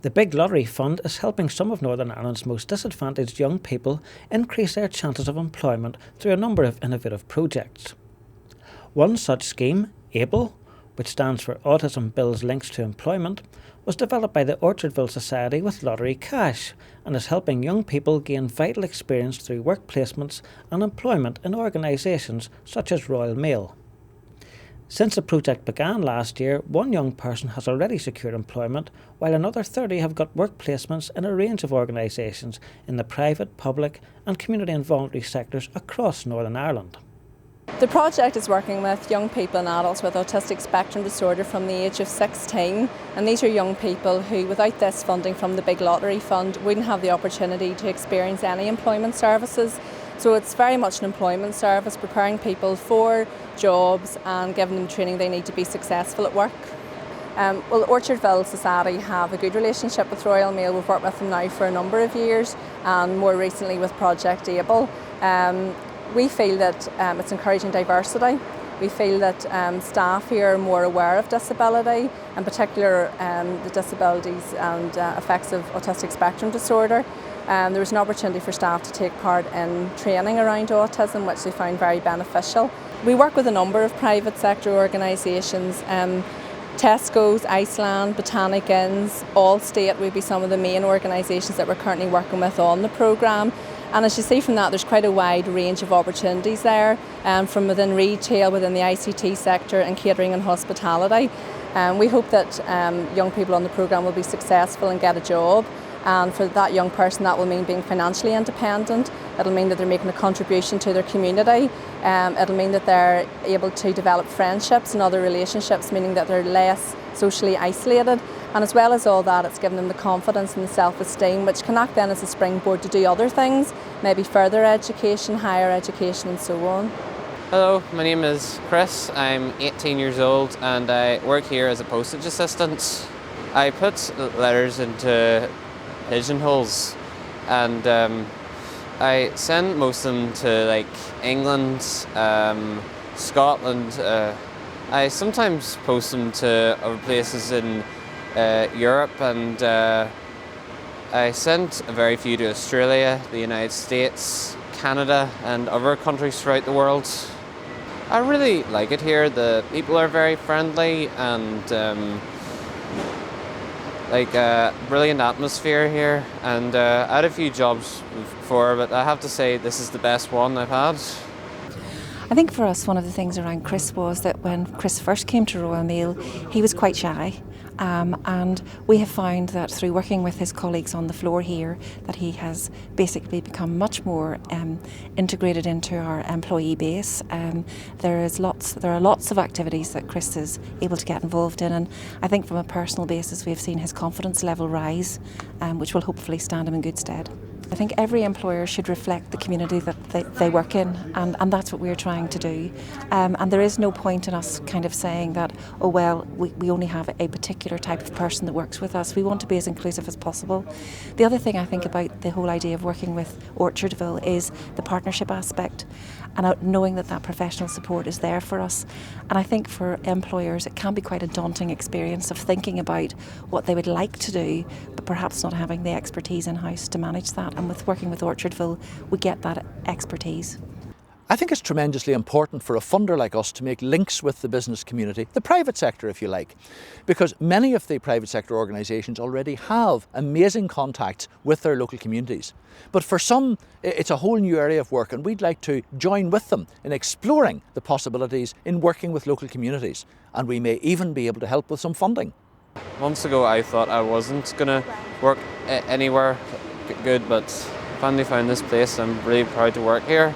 The Big Lottery Fund is helping some of Northern Ireland's most disadvantaged young people increase their chances of employment through a number of innovative projects. One such scheme, ABLE, which stands for Autism Builds Links to Employment, was developed by the Orchardville Society with Lottery Cash and is helping young people gain vital experience through work placements and employment in organisations such as Royal Mail. Since the project began last year, one young person has already secured employment, while another 30 have got work placements in a range of organisations in the private, public and community and voluntary sectors across Northern Ireland. The project is working with young people and adults with autistic spectrum disorder from the age of 16, and these are young people who, without this funding from the Big Lottery Fund, wouldn't have the opportunity to experience any employment services. So it's very much an employment service, preparing people for jobs and giving them training they need to be successful at work. Well, Orchardville Society have a good relationship with Royal Mail. We've worked with them now for a number of years, and more recently with Project ABLE. We feel that it's encouraging diversity. We feel that staff here are more aware of disability, in particular the disabilities and effects of autistic spectrum disorder. There was an opportunity for staff to take part in training around autism, which they found very beneficial. We work with a number of private sector organisations. Tesco's, Iceland, Botanic Inns, Allstate would be some of the main organisations that we're currently working with on the programme. And as you see from that, there's quite a wide range of opportunities there, from within retail, within the ICT sector and catering and hospitality. We hope that young people on the programme will be successful and get a job. And for that young person, that will mean being financially independent. It'll mean that they're making a contribution to their community. It'll mean that they're able to develop friendships and other relationships, meaning that they're less socially isolated. And as well as all that, it's given them the confidence and the self-esteem, which can act then as a springboard to do other things, maybe further education, higher education and so on. Hello, my name is Chris. I'm 18 years old and I work here as a postage assistant. I put letters into pigeonholes and I send most of them to England, Scotland. I sometimes post them to other places in Europe, and I sent a very few to Australia, the United States, Canada and other countries throughout the world. I really like it here. The people are very friendly and brilliant atmosphere here, and I had a few jobs before, but I have to say this is the best one I've had. I think for us, one of the things around Chris was that when Chris first came to Royal Mail, he was quite shy. And we have found that through working with his colleagues on the floor here, that he has basically become much more integrated into our employee base. There are lots of activities that Chris is able to get involved in, and I think from a personal basis we've seen his confidence level rise, which will hopefully stand him in good stead. I think every employer should reflect the community that they work in, and that's what we're trying to do. And there is no point in us kind of saying that, oh well, we only have a particular type of person that works with us. We want to be as inclusive as possible. The other thing I think about the whole idea of working with Orchardville is the partnership aspect, and knowing that professional support is there for us. And I think for employers it can be quite a daunting experience of thinking about what they would like to do, but perhaps not having the expertise in-house to manage that. And with working with Orchardville, we get that expertise. I think it's tremendously important for a funder like us to make links with the business community, the private sector if you like, because many of the private sector organisations already have amazing contacts with their local communities. But for some, it's a whole new area of work, and we'd like to join with them in exploring the possibilities in working with local communities, and we may even be able to help with some funding. Months ago I thought I wasn't going to work anywhere good, but finally found this place. I'm really proud to work here.